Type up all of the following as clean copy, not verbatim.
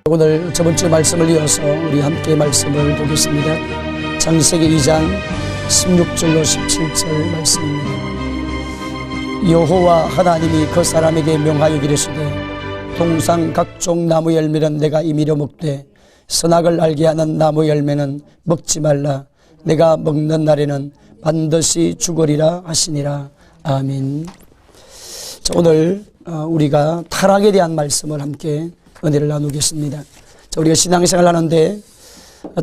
오늘 저번주 말씀을 이어서 우리 함께 말씀을 보겠습니다. 창세기 2장 16절로 17절 말씀입니다. 여호와 하나님이 그 사람에게 명하여 이르시되 동상 각종 나무 열매는 내가 임의로 먹되 선악을 알게 하는 나무 열매는 먹지 말라. 내가 먹는 날에는 반드시 죽으리라 하시니라. 아멘. 자, 오늘 우리가 타락에 대한 말씀을 함께 은혜를 나누겠습니다. 자, 우리가 신앙생활을 하는데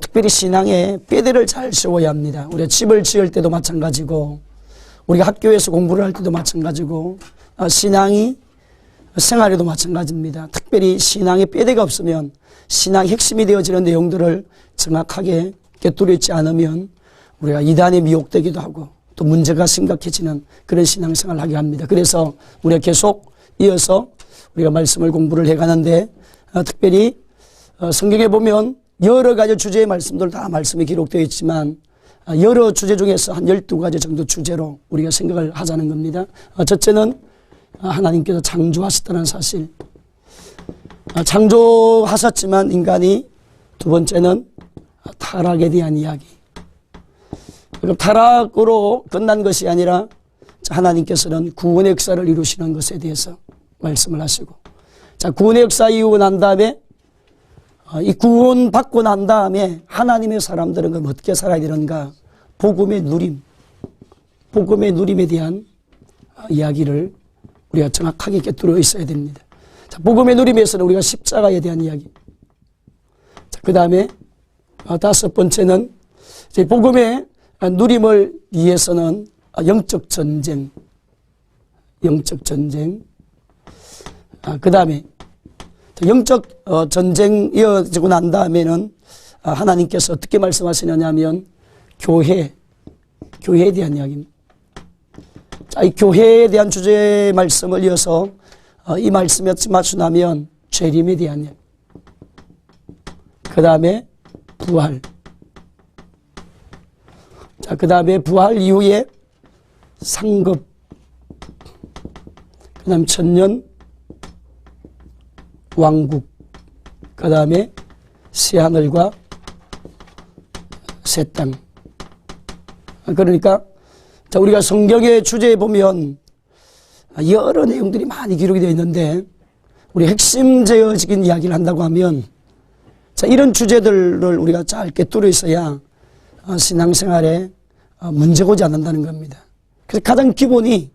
특별히 신앙에 뼈대를 잘 세워야 합니다. 우리가 집을 지을 때도 마찬가지고 우리가 학교에서 공부를 할 때도 마찬가지고 신앙이 생활에도 마찬가지입니다. 특별히 신앙에 뼈대가 없으면 신앙의 핵심이 되어지는 내용들을 정확하게 꿰뚫어 있지 않으면 우리가 이단에 미혹되기도 하고 또 문제가 심각해지는 그런 신앙생활을 하게 합니다. 그래서 우리가 계속 이어서 우리가 말씀을 공부를 해가는데 특별히 성경에 보면 여러 가지 주제의 말씀들 다 말씀이 기록되어 있지만 여러 주제 중에서 한 12가지 정도 주제로 우리가 생각을 하자는 겁니다. 첫째는 하나님께서 창조하셨다는 사실, 창조하셨지만 인간이, 두 번째는 타락에 대한 이야기. 그럼 타락으로 끝난 것이 아니라 하나님께서는 구원의 역사를 이루시는 것에 대해서 말씀을 하시고, 자, 구원의 역사 이후고 난 다음에 이 구원 받고 난 다음에 하나님의 사람들은 그럼 어떻게 살아야 되는가? 복음의 누림에 대한 이야기를 우리가 정확하게 꿰뚫어 있어야 됩니다. 자, 복음의 누림에서는 우리가 십자가에 대한 이야기. 자, 그 다음에 다섯 번째는 복음의 누림을 위해서는 영적 전쟁. 그 다음에 영적 전쟁 이어지고 난 다음에는 하나님께서 어떻게 말씀하시느냐 하면 교회에 대한 이야기입니다. 자, 이 교회에 대한 주제의 말씀을 이어서 이 말씀에 맞추나면 재림에 대한 이야기. 그 다음에 부활. 자, 그 다음에 부활 이후에 상급. 그 다음 천년 왕국. 그 다음에 새하늘과 새 땅. 그러니까 자, 우리가 성경의 주제에 보면 여러 내용들이 많이 기록이 되어 있는데 우리 핵심되어진 이야기를 한다고 하면 자, 이런 주제들을 우리가 잘 꿰뚫어 있어야 신앙생활에 문제가 오지 않는다는 겁니다. 그래서 가장 기본이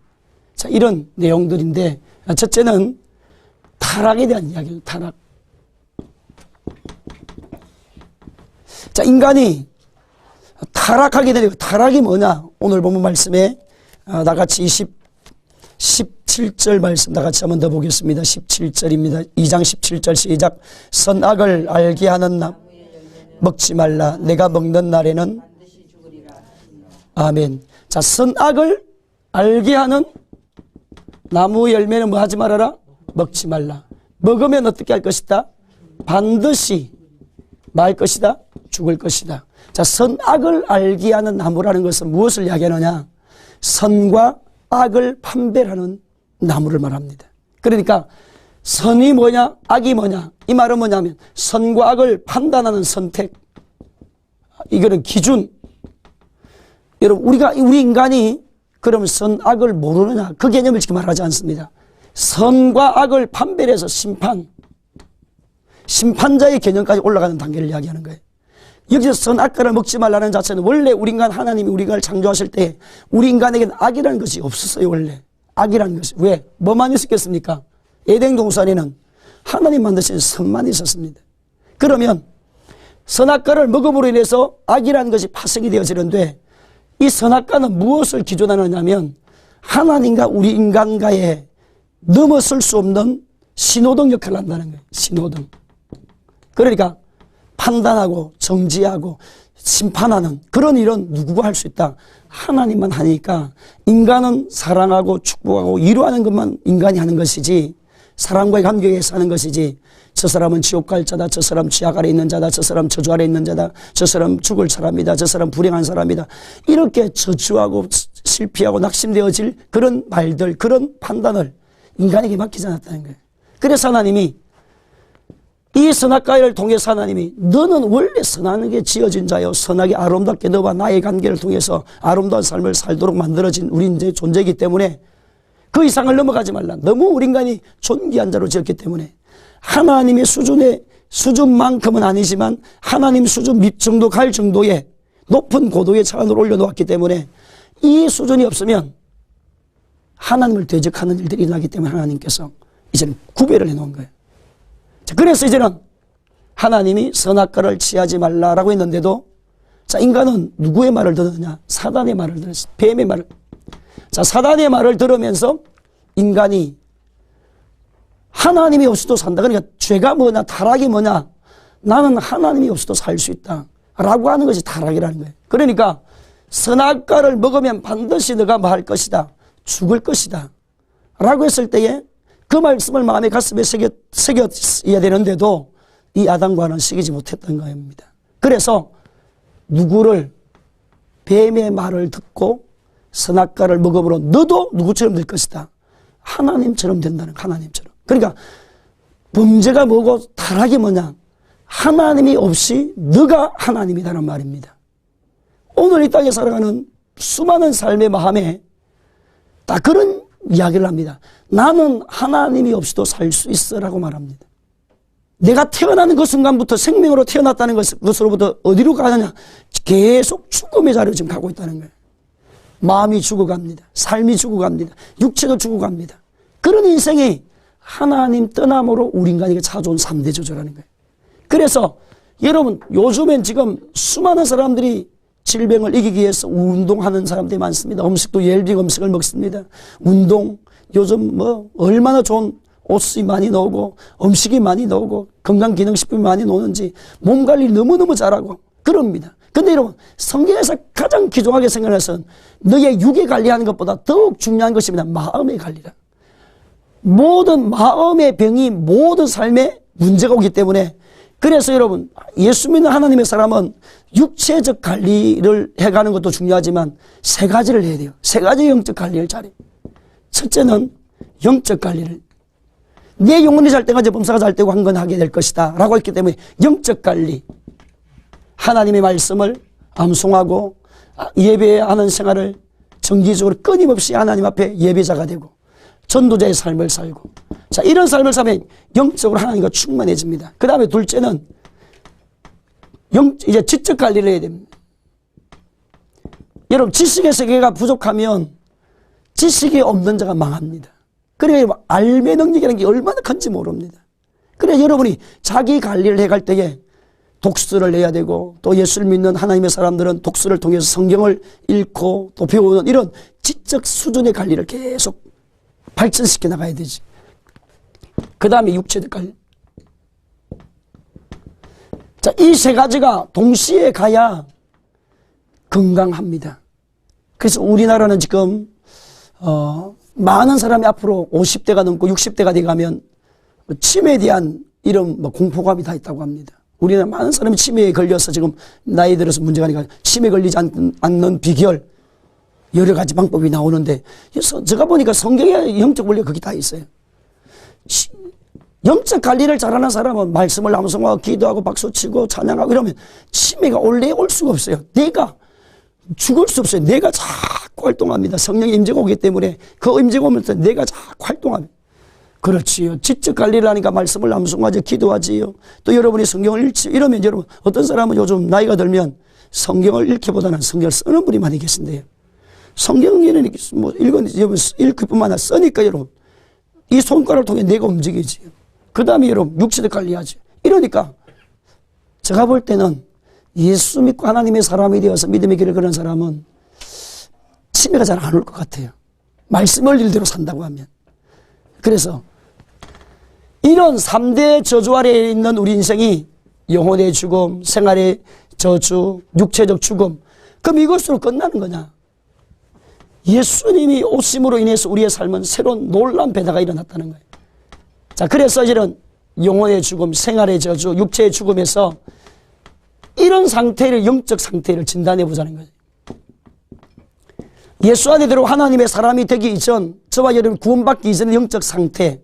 자, 이런 내용들인데 첫째는 타락에 대한 이야기예요. 타락. 자, 인간이 타락하게 되는 타락이 뭐냐? 오늘 보면 말씀에 나같이 17절 말씀 나같이 한번 더 보겠습니다. 17절입니다. 2장 17절 시작. 선악을 알게 하는 나무 먹지 말라. 내가 먹는 날에는 아멘. 자, 선악을 알게 하는 나무 열매는 뭐 하지 말아라? 먹지 말라. 먹으면 어떻게 할 것이다? 반드시 뭐 할 것이다? 죽을 것이다. 자, 선악을 알게 하는 나무라는 것은 무엇을 이야기하느냐? 선과 악을 판별하는 나무를 말합니다. 그러니까 선이 뭐냐? 악이 뭐냐? 이 말은 뭐냐면 선과 악을 판단하는 선택. 이거는 기준. 여러분, 우리 인간이 그럼 선악을 모르느냐? 그 개념을 지금 말하지 않습니다. 선과 악을 판별해서 심판자의 개념까지 올라가는 단계를 이야기하는 거예요. 여기서 선악과를 먹지 말라는 자체는 원래 우리 인간 하나님이 우리 인간을 창조하실 때 우리 인간에게는 악이라는 것이 없었어요. 원래 악이라는 것이. 왜? 뭐만 있었겠습니까? 에덴 동산에는 하나님 만드신 선만 있었습니다. 그러면 선악과를 먹음으로 인해서 악이라는 것이 파생이 되어지는데 이 선악과는 무엇을 기준하느냐면 하나님과 우리 인간과의 넘어설 수 없는 신호등 역할을 한다는 거예요. 신호등. 그러니까 판단하고 정지하고 심판하는 그런 일은 누구가 할 수 있다? 하나님만 하니까 인간은 사랑하고 축복하고 위로하는 것만 인간이 하는 것이지 사람과의 관계에서 하는 것이지 저 사람은 지옥 갈 자다, 저 사람 죄악 아래 있는 자다, 저 사람 저주 아래 있는 자다, 저 사람 죽을 사람이다, 저 사람 불행한 사람이다, 이렇게 저주하고 실패하고 낙심되어질 그런 말들, 그런 판단을 인간에게 맡기지 않았다는 거예요. 그래서 하나님이 이 선악과를 통해서 하나님이 너는 원래 선하게 지어진 자요 선하게 아름답게 너와 나의 관계를 통해서 아름다운 삶을 살도록 만들어진 우리 이제 존재이기 때문에 그 이상을 넘어가지 말라. 너무 우리 인간이 존귀한 자로 지었기 때문에 하나님의 수준만큼은 아니지만 하나님 수준 밑 정도 갈 정도의 높은 고도의 차원을 올려놓았기 때문에 이 수준이 없으면 하나님을 대적하는 일들이 일어나기 때문에 하나님께서 이제는 구별을 해놓은 거예요. 자, 그래서 이제는 하나님이 선악과를 취하지 말라라고 했는데도 자, 인간은 누구의 말을 듣느냐? 사단의 말을 들었어요. 뱀의 말을. 자, 사단의 말을 들으면서 인간이 하나님이 없어도 산다. 그러니까 죄가 뭐냐, 타락이 뭐냐. 나는 하나님이 없어도 살 수 있다. 라고 하는 것이 타락이라는 거예요. 그러니까 선악과를 먹으면 반드시 너가 뭐 할 것이다. 죽을 것이다. 라고 했을 때에 그 말씀을 마음의 가슴에 새겨야 되는데도 이 아담과는 새기지 못했던 겁니다. 그래서 누구를 뱀의 말을 듣고 선악과를 먹음으로 너도 누구처럼 될 것이다. 하나님처럼 된다는 하나님처럼. 그러니까 범죄가 뭐고 타락이 뭐냐. 하나님이 없이 너가 하나님이라는 말입니다. 오늘 이 땅에 살아가는 수많은 삶의 마음에 딱 그런 이야기를 합니다. 나는 하나님이 없이도 살 수 있어 라고 말합니다. 내가 태어나는 그 순간부터 생명으로 태어났다는 것으로부터 어디로 가느냐. 계속 죽음의 자리로 지금 가고 있다는 거예요. 마음이 죽어갑니다. 삶이 죽어갑니다. 육체도 죽어갑니다. 그런 인생이 하나님 떠남으로 우리 인간에게 찾아온 3대 저주라는 거예요. 그래서 여러분 요즘엔 지금 수많은 사람들이 질병을 이기기 위해서 운동하는 사람들이 많습니다. 음식도 웰빙 음식을 먹습니다. 운동 요즘 뭐 얼마나 좋은 옷이 많이 나오고 음식이 많이 나오고 건강기능식품이 많이 나오는지 몸 관리 너무너무 잘하고 그럽니다. 근데 여러분 성경에서 가장 귀중하게 생각해서 너의 육에 관리하는 것보다 더욱 중요한 것입니다. 마음의 관리라. 모든 마음의 병이 모든 삶에 문제가 오기 때문에 그래서 여러분 예수 믿는 하나님의 사람은 육체적 관리를 해가는 것도 중요하지만 세 가지를 해야 돼요. 세 가지 영적 관리를 잘해요. 첫째는 영적 관리를 내 영혼이 잘 때까지 범사가 잘 되고 한 건 하게 될 것이다 라고 했기 때문에 영적 관리 하나님의 말씀을 암송하고 예배하는 생활을 정기적으로 끊임없이 하나님 앞에 예배자가 되고 전도자의 삶을 살고 자 이런 삶을 살면 영적으로 하나님과 충만해집니다. 그 다음에 둘째는 이제 지적 관리를 해야 됩니다. 여러분 지식의 세계가 부족하면 지식이 없는 자가 망합니다. 그러니까 알매 능력이라는 게 얼마나 큰지 모릅니다. 그래 여러분이 자기 관리를 해갈 때에 독서를 해야 되고 또 예수를 믿는 하나님의 사람들은 독서를 통해서 성경을 읽고 또 배우는 이런 지적 수준의 관리를 계속 발전시켜 나가야 되지. 그 다음에 육체적 관리. 자, 이 세 가지가 동시에 가야 건강합니다. 그래서 우리나라는 지금 많은 사람이 앞으로 50대가 넘고 60대가 돼가면 치매에 대한 이런 공포감이 다 있다고 합니다. 우리나라 많은 사람이 치매에 걸려서 지금 나이 들어서 문제가 아니라 치매 걸리지 않는 비결 여러 가지 방법이 나오는데 제가 보니까 성경에 영적 원리가 거기 다 있어요. 영적 관리를 잘하는 사람은 말씀을 암송하고 기도하고 박수치고 찬양하고 이러면 치매가 원래 올 수가 없어요. 내가 죽을 수 없어요. 내가 자꾸 활동합니다. 성령의 임재가 오기 때문에 그 임재가 오면서 내가 자꾸 활동합니다. 그렇지요. 지적 관리를 하니까 말씀을 암송하지 기도하지요. 또 여러분이 성경을 읽지 이러면 여러분 어떤 사람은 요즘 나이가 들면 성경을 읽기보다는 성경을 쓰는 분이 많이 계신데요. 성경에는 뭐 읽을 뿐만 아니라 쓰니까 여러분 이 손가락을 통해 내가 움직이지요. 그 다음에 여러분 육체적 관리하죠. 이러니까 제가 볼 때는 예수 믿고 하나님의 사람이 되어서 믿음의 길을 걸은 사람은 치매가 잘 안 올 것 같아요. 말씀을 일대로 산다고 하면. 그래서 이런 3대 저주 아래에 있는 우리 인생이 영혼의 죽음, 생활의 저주, 육체적 죽음. 그럼 이것으로 끝나는 거냐? 예수님이 오심으로 인해서 우리의 삶은 새로운 놀라운 변화가 일어났다는 거예요. 자, 그래서 이런 영혼의 죽음, 생활의 저주, 육체의 죽음에서 이런 상태를, 영적 상태를 진단해 보자는 거예요. 예수 안에 들어 하나님의 사람이 되기 이전, 저와 여러분 구원받기 이전의 영적 상태.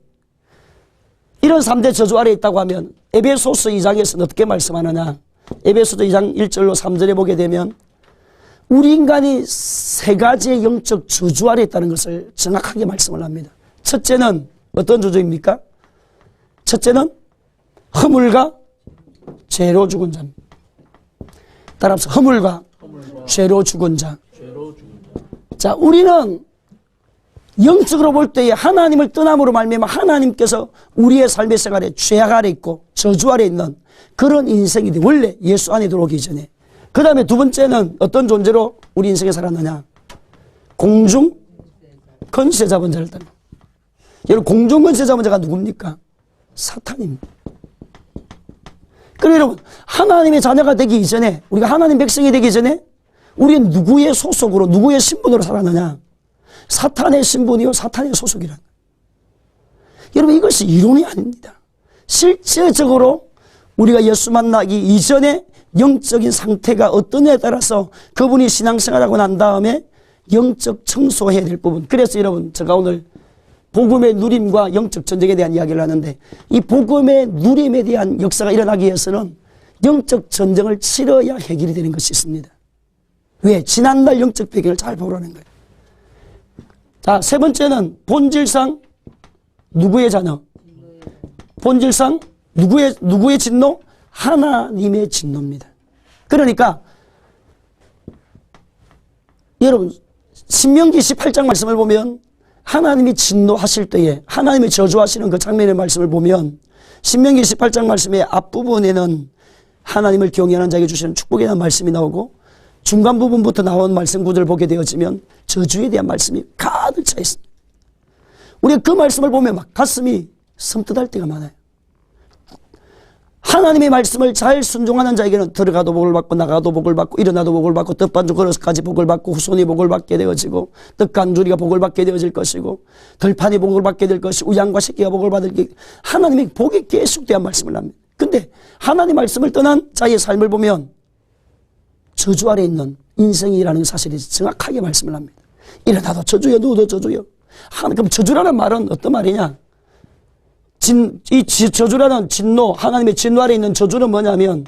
이런 3대 저주 아래 있다고 하면 에베소서 2장에서는 어떻게 말씀하느냐. 에베소서 2장 1절로 3절에 보게 되면 우리 인간이 세 가지의 영적 저주 아래 있다는 것을 정확하게 말씀을 합니다. 첫째는 어떤 저주입니까? 첫째는 허물과 죄로 죽은 자입니다. 따라서 허물과 죄로 죽은 자. 자, 우리는 영적으로 볼 때에 하나님을 떠남으로 말미암아 하나님께서 우리의 삶의 생활에 죄악 아래 있고 저주 아래 있는 그런 인생이 원래 예수 안에 들어오기 전에. 그 다음에 두 번째는 어떤 존재로 우리 인생에 살았느냐. 공중 권세 잡은 자를 따라. 여러분, 공중 권세 잡은 자가 누굽니까? 사탄입니다. 그럼 여러분, 하나님의 자녀가 되기 이전에, 우리가 하나님 백성이 되기 전에 우리는 누구의 소속으로, 누구의 신분으로 살았느냐? 사탄의 신분이요, 사탄의 소속이란. 여러분, 이것이 이론이 아닙니다. 실제적으로 우리가 예수 만나기 이전에 영적인 상태가 어떠냐에 따라서 그분이 신앙생활하고 난 다음에 영적 청소해야 될 부분. 그래서 여러분, 제가 오늘 복음의 누림과 영적 전쟁에 대한 이야기를 하는데, 이 복음의 누림에 대한 역사가 일어나기 위해서는 영적 전쟁을 치러야 해결이 되는 것이 있습니다. 왜? 지난날 영적 배경을 잘 보라는 거예요. 자, 세 번째는 본질상 누구의 자녀? 본질상 누구의 진노? 하나님의 진노입니다. 그러니까 여러분, 신명기 18장 말씀을 보면 하나님이 진노하실 때에 하나님이 저주하시는 그 장면의 말씀을 보면 신명기 18장 말씀의 앞부분에는 하나님을 경외하는 자에게 주시는 축복에 대한 말씀이 나오고, 중간 부분부터 나온 말씀 구절을 보게 되어지면 저주에 대한 말씀이 가득 차 있습니다. 우리가 그 말씀을 보면 막 가슴이 섬뜩할 때가 많아요. 하나님의 말씀을 잘 순종하는 자에게는 들어가도 복을 받고 나가도 복을 받고 일어나도 복을 받고 떡반주 걸어서까지 복을 받고 후손이 복을 받게 되어지고 떡간주리가 복을 받게 되어질 것이고 들판이 복을 받게 될 것이고 우양과 새끼가 복을 받을 게, 하나님의 복이 계속 대한 말씀을 합니다. 근데 하나님 말씀을 떠난 자의 삶을 보면 저주 아래 있는 인생이라는 사실이 정확하게 말씀을 합니다. 일어나도 저주요, 누워도 저주요. 그럼 저주라는 말은 어떤 말이냐? 이 저주라는 진노, 하나님의 진노 아래 있는 저주는 뭐냐면,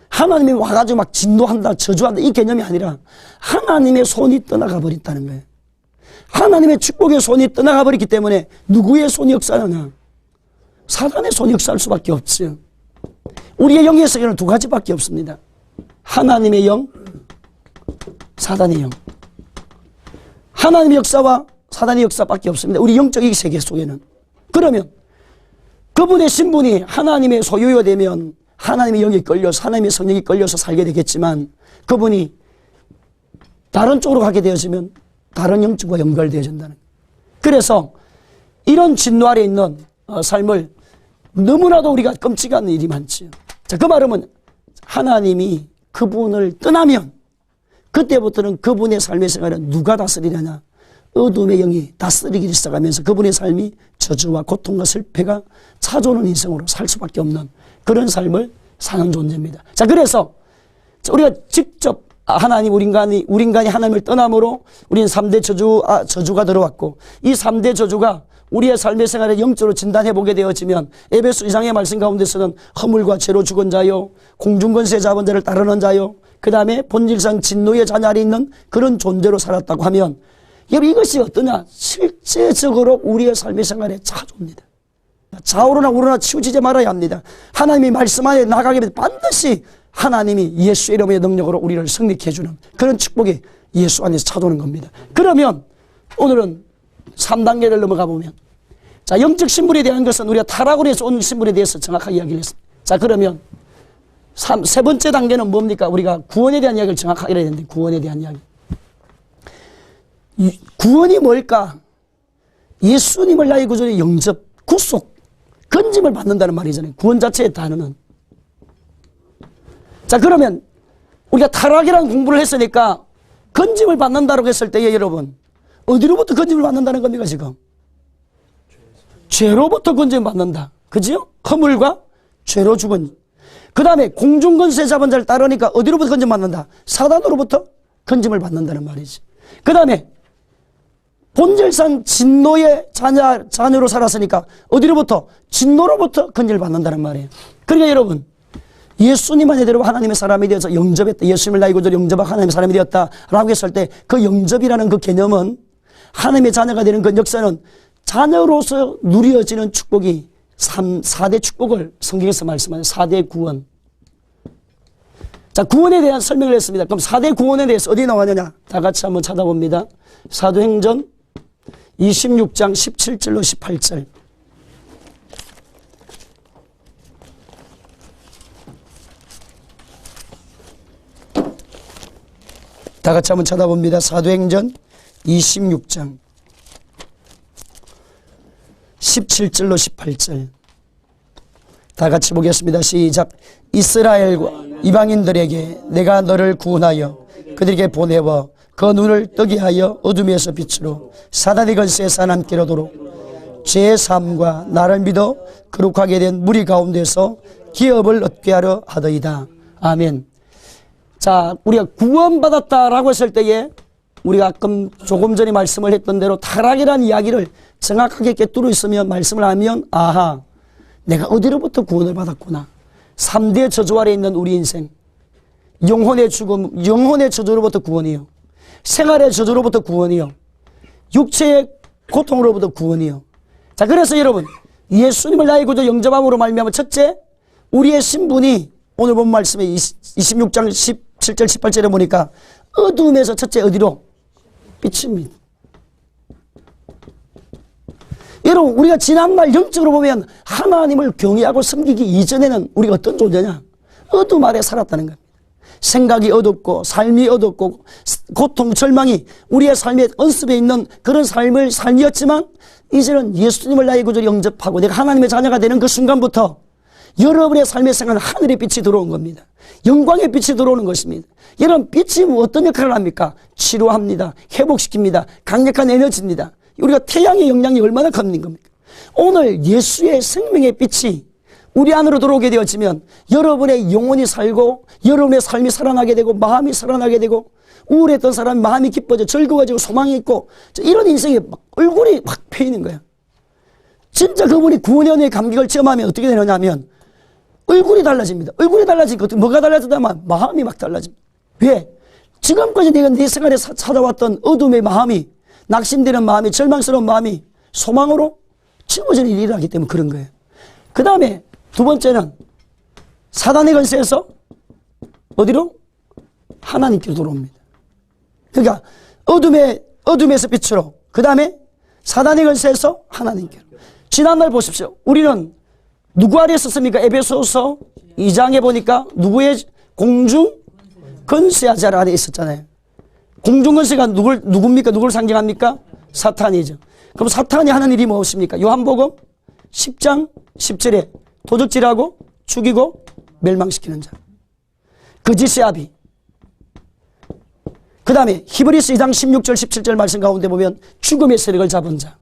하나님이 와가지고 막 진노한다, 저주한다, 이 개념이 아니라 하나님의 손이 떠나가 버렸다는 거예요. 하나님의 축복의 손이 떠나가 버렸기 때문에 누구의 손이 역사하느냐? 사단의 손이 역사할 수밖에 없어요. 우리의 영의 세계는 두 가지밖에 없습니다. 하나님의 영, 사단의 영. 하나님의 역사와 사단의 역사밖에 없습니다. 우리 영적인 세계 속에는. 그러면 그분의 신분이 하나님의 소유가 되면 하나님의 영이 끌려서, 하나님의 성령이 끌려서 살게 되겠지만, 그분이 다른 쪽으로 가게 되어지면 다른 영적과 연결되어진다는 거예요. 그래서 이런 진노 아래 있는 삶을 너무나도 우리가 끔찍한 일이 많지요. 자, 그 말은 하나님이 그분을 떠나면 그때부터는 그분의 삶의 생활은 누가 다스리느냐? 어둠의 영이 다스리기 시작하면서 그분의 삶이 저주와 고통과 슬폐가 찾아오는 인생으로 살 수밖에 없는 그런 삶을 사는 존재입니다. 자, 그래서 우리가 직접 우리 인간이 하나님을 떠남으로 우리는 3대 저주가 들어왔고, 이 3대 저주가 우리의 삶의 생활에 영적으로 진단해 보게 되어지면 에베소 2장의 말씀 가운데서는 허물과 죄로 죽은 자요, 공중권세 잡은 자를 따르는 자요, 그 다음에 본질상 진노의 자녀 아래 있는 그런 존재로 살았다고 하면, 여러분, 이것이 어떠냐? 실제적으로 우리의 삶의 생활에 찾아옵니다. 좌우로나 우로나 치우치지 말아야 합니다. 하나님이 말씀 안에 나가게 되면 반드시 하나님이 예수의 이름의 능력으로 우리를 승리케 해주는 그런 축복이 예수 안에서 찾아오는 겁니다. 그러면 오늘은 3단계를 넘어가 보면, 자, 영적 신분에 대한 것은 우리가 타락으로 해서 온 신분에 대해서 정확하게 이야기를 했습니다. 자, 그러면 세 번째 단계는 뭡니까? 우리가 구원에 대한 이야기를 정확하게 해야 되는데, 구원에 대한 이야기. 구원이 뭘까? 예수님을 나의 구주의 영접, 구속, 건짐을 받는다는 말이잖아요. 구원 자체의 단어는. 자, 그러면 우리가 타락이라는 공부를 했으니까 건짐을 받는다고 했을 때에 여러분, 어디로부터 건짐을 받는다는 겁니까, 지금? 죄로부터 건짐을 받는다. 그지요? 허물과 죄로 죽은. 그 다음에 공중권세 잡은 자를 따르니까 어디로부터 건짐을 받는다? 사단으로부터 건짐을 받는다는 말이지. 그 다음에 본질상 진노의 자녀로 살았으니까 어디로부터? 진노로부터 건질받는다는 말이에요. 그러니까 여러분, 예수님 안에 들어가 하나님의 사람이 되어서 영접했다. 예수님을 나의 구주로 영접하고 하나님의 사람이 되었다라고 했을 때 그 영접이라는 그 개념은, 하나님의 자녀가 되는 그 역사는 자녀로서 누려지는 축복이 4대 축복을 성경에서 말씀하는 4대 구원. 자, 구원에 대한 설명을 했습니다. 그럼 4대 구원에 대해서 어디 나왔느냐? 다 같이 한번 찾아봅니다. 사도행전 26장 17절로 18절. 다 같이 한번 찾아봅니다. 사도행전 26장 17절로 18절. 다 같이 보겠습니다. 시작. 이스라엘과 이방인들에게 내가 너를 구원하여 그들에게 보내어 그 눈을 뜨게 하여 어둠에서 빛으로 사단의 권세에서 하나님께로 도록 제 삶과 나를 믿어 거룩하게 된 무리 가운데서 기업을 얻게 하려 하더이다. 아멘. 자, 우리가 구원받았다라고 했을 때에 우리가 조금 전에 말씀을 했던 대로 타락이라는 이야기를 정확하게 꿰뚫어 있으면, 말씀을 하면, 아하, 내가 어디로부터 구원을 받았구나. 3대 저주 아래 있는 우리 인생. 영혼의 죽음, 영혼의 저주로부터 구원이요. 생활의 저주로부터 구원이요. 육체의 고통으로부터 구원이요. 자, 그래서 여러분, 예수님을 나의 구주 영접함으로 말미암아 첫째, 우리의 신분이 오늘 본 말씀에 26장 17절 18절에 보니까 어둠에서 첫째 어디로? 빛입니다. 여러분, 우리가 지난날 영적으로 보면 하나님을 경외하고 섬기기 이전에는 우리가 어떤 존재냐? 어둠 아래 살았다는 겁니다. 생각이 어둡고 삶이 어둡고 고통, 절망이 우리의 삶의 언습에 있는 그런 삶이었지만, 이제는 예수님을 나의 구주로 영접하고 내가 하나님의 자녀가 되는 그 순간부터 여러분의 삶의 생활은 하늘의 빛이 들어온 겁니다. 영광의 빛이 들어오는 것입니다. 여러분, 빛이 어떤 역할을 합니까? 치료합니다. 회복시킵니다. 강력한 에너지입니다. 우리가 태양의 영향이 얼마나 큰 겁니까? 오늘 예수의 생명의 빛이 우리 안으로 들어오게 되어지면 여러분의 영혼이 살고 여러분의 삶이 살아나게 되고 마음이 살아나게 되고, 우울했던 사람이 마음이 기뻐져 즐거워지고 소망이 있고, 이런 인생이 얼굴이 막 펴있는 거예요. 진짜 그분이 구원의 은혜의 감격을 체험하면 어떻게 되느냐면 얼굴이 달라집니다. 얼굴이 달라지니까 뭐가 달라지다만 마음이 막 달라집니다. 왜? 지금까지 내가 내 생활에 찾아왔던 어둠의 마음이, 낙심되는 마음이, 절망스러운 마음이 소망으로 치워지는 일이 일어나기 때문에 그런 거예요. 그 다음에 두 번째는 사단의 권세에서 어디로? 하나님께로 돌아옵니다. 그러니까 어둠에서 빛으로, 그 다음에 사단의 권세에서 하나님께로. 지난날 보십시오. 우리는 누구 아래 있었습니까? 에베소서 2장에 보니까 누구의 공중 권세자 아래 있었잖아요. 공중 권세가 누굽니까? 누구를 상징합니까? 사탄이죠. 그럼 사탄이 하는 일이 무엇입니까? 요한복음 10장 10절에 도적질하고 죽이고 멸망시키는 자, 거짓의 아비. 그 다음에 히브리서 2장 16절 17절 말씀 가운데 보면 죽음의 세력을 잡은 자,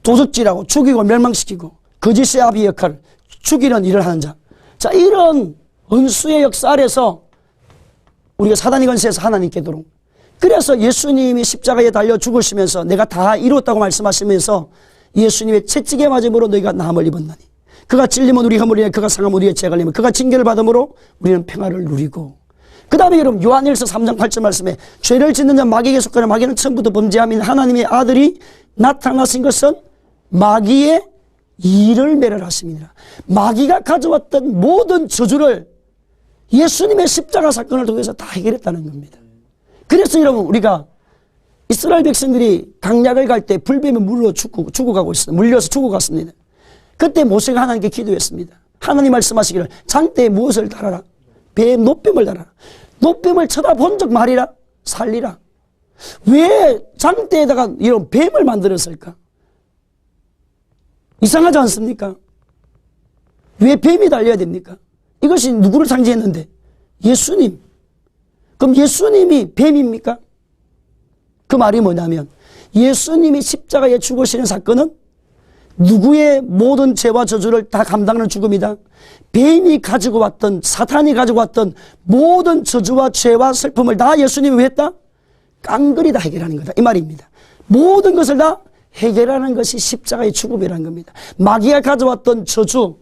도적질하고 죽이고 멸망시키고 거짓의 아비 역할을, 죽이는 일을 하는 자. 자, 이런 은수의 역사 아래서 우리가 사단의 권세에서 하나님께 도록. 그래서 예수님이 십자가에 달려 죽으시면서 내가 다 이루었다고 말씀하시면서 예수님의 채찍에 맞음으로 너희가 나음을 입었나니, 그가 찔리면 우리 허물이니 그가 상하면 우리의 죄가 걸리면 그가 징계를 받음으로 우리는 평화를 누리고. 그 다음에 여러분, 요한일서 3장 8절 말씀에 죄를 짓는 자 마귀에게 속하는 마귀는 처음부터 범죄함인 하나님의 아들이 나타나신 것은 마귀의 일을 멸하심이니라. 마귀가 가져왔던 모든 저주를 예수님의 십자가 사건을 통해서 다 해결했다는 겁니다. 그래서 여러분, 우리가 이스라엘 백성들이 강약을 갈 때 불뱀에 죽어가고 있습니다. 물려서 죽어갔습니다. 그때 모세가 하나님께 기도했습니다. 하나님 말씀하시기를 장대에 무엇을 달아라? 뱀, 노뱀을 달아라. 노뱀을 쳐다본 적 말이라 살리라. 왜 장대에다가 이런 뱀을 만들었을까? 이상하지 않습니까? 왜 뱀이 달려야 됩니까? 이것이 누구를 상징했는데? 예수님. 그럼 예수님이 뱀입니까? 그 말이 뭐냐면 예수님이 십자가에 죽으시는 사건은 누구의 모든 죄와 저주를 다 감당하는 죽음이다. 뱀이 가지고 왔던, 사탄이 가지고 왔던 모든 저주와 죄와 슬픔을 다 예수님이 왜 했다? 깡그리 다 해결하는 거다 이 말입니다. 모든 것을 다 해결하는 것이 십자가의 죽음이라는 겁니다. 마귀가 가져왔던 저주,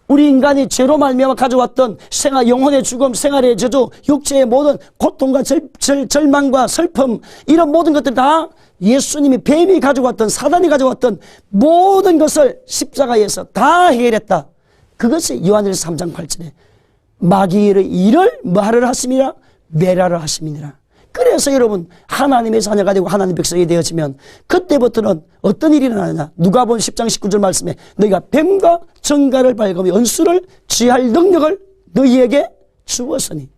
우리 인간이 죄로 말미암아 가져왔던 생활, 영혼의 죽음, 생활의 저주, 육체의 모든 고통과 절망과 슬픔, 이런 모든 것들 다 예수님이, 뱀이 가져왔던, 사단이 가져왔던 모든 것을 십자가에서 다 해결했다. 그것이 요한일서 3장 8절에 마귀의 일을 뭐하를 하심이라? 멸하를 하심이니라. 그래서 여러분 하나님의 자녀가 되고 하나님의 백성이 되어지면 그때부터는 어떤 일이 일어나느냐? 누가복음 10장 19절 말씀에 너희가 뱀과 정갈을 밟으며 원수를 취할 능력을 너희에게 주었으니,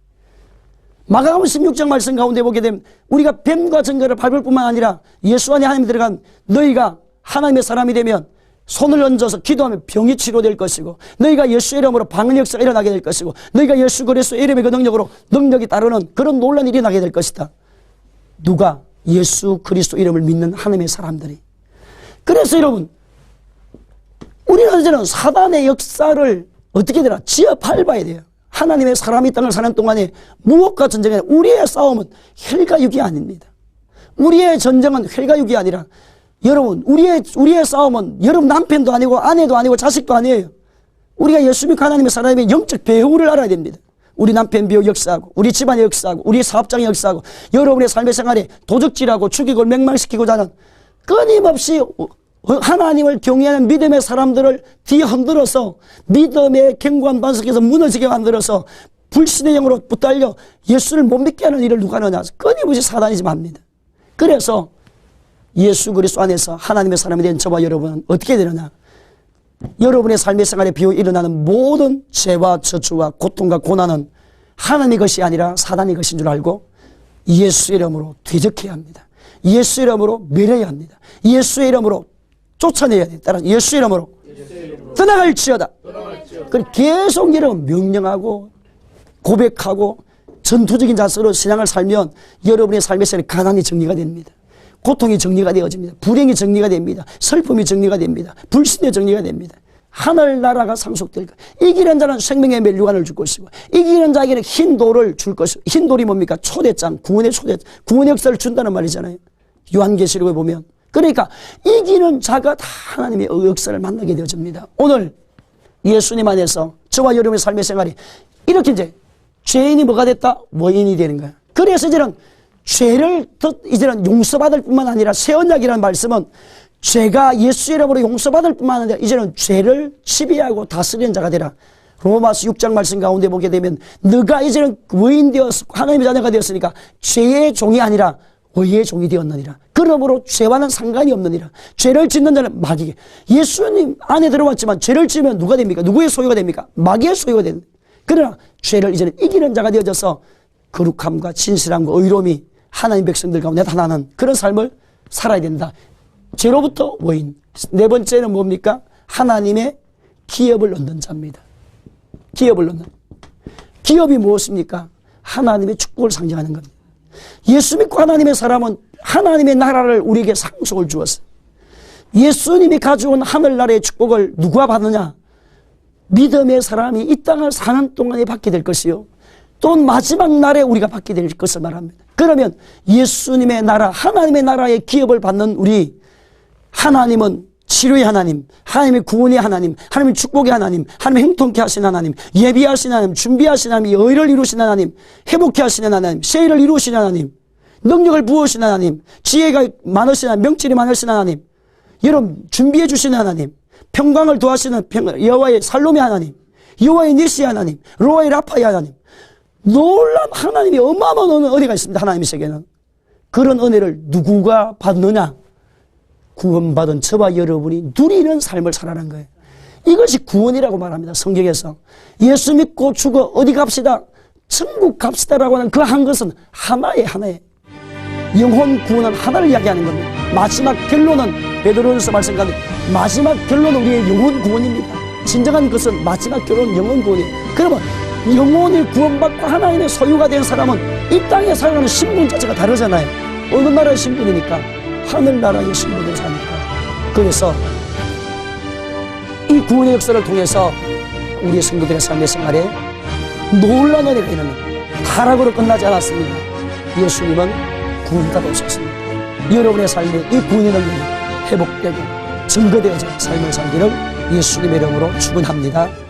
마가복음 16장 말씀 가운데 보게 되면 우리가 뱀과 정갈을 밟을 뿐만 아니라 예수 안에 하나님이 들어간 너희가 하나님의 사람이 되면 손을 얹어서 기도하면 병이 치료될 것이고, 너희가 예수의 이름으로 방언 역사가 일어나게 될 것이고, 너희가 예수 그리스도의 이름의 그 능력으로 능력이 따르는 그런 놀라운 일이 일어나게 될 것이다. 누가? 예수 그리스도 이름을 믿는 하나님의 사람들이. 그래서 여러분, 우리는 이제는 사단의 역사를 어떻게 되나? 지어 밟아야 돼요. 하나님의 사람이 땅을 사는 동안에 무엇과 전쟁에, 우리의 싸움은 혈과 육이 아닙니다. 우리의 전쟁은 혈과 육이 아니라, 여러분, 우리의 싸움은 여러분 남편도 아니고 아내도 아니고 자식도 아니에요. 우리가 예수 믿고 하나님의 사람의 영적 배후를 알아야 됩니다. 우리 남편 배후 역사하고, 우리 집안의 역사하고, 우리 사업장의 역사하고, 여러분의 삶의 생활에 도적질하고 죽이고 맹망시키고자 하는 끊임없이 하나님을 경외하는 믿음의 사람들을 뒤흔들어서 믿음의 견고한 반석에서 무너지게 만들어서 불신의 영으로 붙들려 예수를 못 믿게 하는 일을 누가 하느냐? 끊임없이 사단이 좀 합니다. 그래서 예수 그리스도 안에서 하나님의 사람이 된 저와 여러분은 어떻게 되느냐? 여러분의 삶의 생활에 비어 일어나는 모든 죄와 저주와 고통과 고난은 하나님의 것이 아니라 사단의 것인 줄 알고 예수의 이름으로 대적해야 합니다. 예수의 이름으로 멸해야 합니다. 예수의 이름으로 쫓아내야 됩니다. 따라서 예수의 이름으로 떠나갈지어다. 그걸 계속 여러분 명령하고 고백하고 전투적인 자세로 신앙을 살면 여러분의 삶의 생활에 가난이 정리가 됩니다. 고통이 정리가 되어집니다. 불행이 정리가 됩니다. 슬픔이 정리가 됩니다. 불신이 정리가 됩니다. 하늘나라가 상속될 것. 이기는 자는 생명의 멸류관을 줄 것이고, 이기는 자에게는 흰 돌을 줄 것이고, 흰 돌이 뭡니까? 초대장, 구원의 구원의 역사를 준다는 말이잖아요. 요한계시록에 보면. 그러니까 이기는 자가 다 하나님의 역사를 만나게 되어집니다. 오늘 예수님 안에서 저와 여러분의 삶의 생활이 이렇게 이제 죄인이 뭐가 됐다? 원인이 되는 거야. 그래서 이제는 죄를 이제는 용서받을 뿐만 아니라 새 언약이라는 말씀은 죄가 예수 이름으로 용서받을 뿐만 아니라 이제는 죄를 지배하고 다스리는 자가 되라. 로마서 6장 말씀 가운데 보게 되면 너가 이제는 의인 되었고 하나님의 자녀가 되었으니까 죄의 종이 아니라 의의 종이 되었느니라. 그러므로 죄와는 상관이 없느니라. 죄를 짓는 자는 마귀에게. 예수님 안에 들어왔지만 죄를 지으면 누가 됩니까? 누구의 소유가 됩니까? 마귀의 소유가 됩니다. 그러나 죄를 이제는 이기는 자가 되어져서 거룩함과 진실함과 의로움이 하나님 백성들 가운데 나타나는 그런 삶을 살아야 된다. 죄로부터 원인. 네 번째는 뭡니까? 하나님의 기업을 얻는 자입니다. 기업을 얻는. 기업이 무엇입니까? 하나님의 축복을 상징하는 겁니다. 예수 믿고 하나님의 사람은 하나님의 나라를 우리에게 상속을 주었어요. 예수님이 가져온 하늘나라의 축복을 누가 받느냐? 믿음의 사람이 이 땅을 사는 동안에 받게 될 것이요, 또 마지막 날에 우리가 받게 될 것을 말합니다. 그러면 예수님의 나라, 하나님의 나라의 기업을 받는 우리, 하나님은 치료의 하나님, 하나님의 구원의 하나님, 하나님의 축복의 하나님, 하나님의 형통케 하신 하나님, 예비하신 하나님, 준비하신 하나님, 의를 이루신 하나님, 회복케 하시는 하나님, 세일을 이루신 하나님, 능력을 부으신 하나님, 지혜가 많으신 하나님, 명철이 많으신 하나님, 여러분 준비해 주시는 하나님, 평강을 도하시는 여호와의 살롬의 하나님, 여호와의 니시 하나님, 로아의 라파의 하나님, 놀라운 하나님이 어마어마한 은혜가 있습니다. 하나님의 세계는. 그런 은혜를 누구가 받느냐? 구원받은 저와 여러분이 누리는 삶을 살아가는 거예요. 이것이 구원이라고 말합니다. 성경에서. 예수 믿고 죽어 어디 갑시다? 천국 갑시다라고 하는 그 한 것은 하나의 영혼 구원은 하나를 이야기하는 겁니다. 마지막 결론은 베드로전서 말씀 가운데 마지막 결론은 우리의 영혼 구원입니다. 진정한 것은 마지막 결론은 영혼 구원이에요. 그러면 영혼이 구원받고 하나님의 소유가 된 사람은 이 땅에 살아가는 신분 자체가 다르잖아요. 어느 나라의 신분이니까? 하늘나라의 신분을 사니까. 그래서 이 구원의 역사를 통해서 우리 성도들의 삶의 생활에 놀라운 은혜가 일어나는 타락으로 끝나지 않았습니다. 예수님은 구원받으셨습니다. 여러분의 삶에 이 구원의 능력이 회복되고 증거되어져 삶을 살기를 예수님의 이름으로 축원합니다.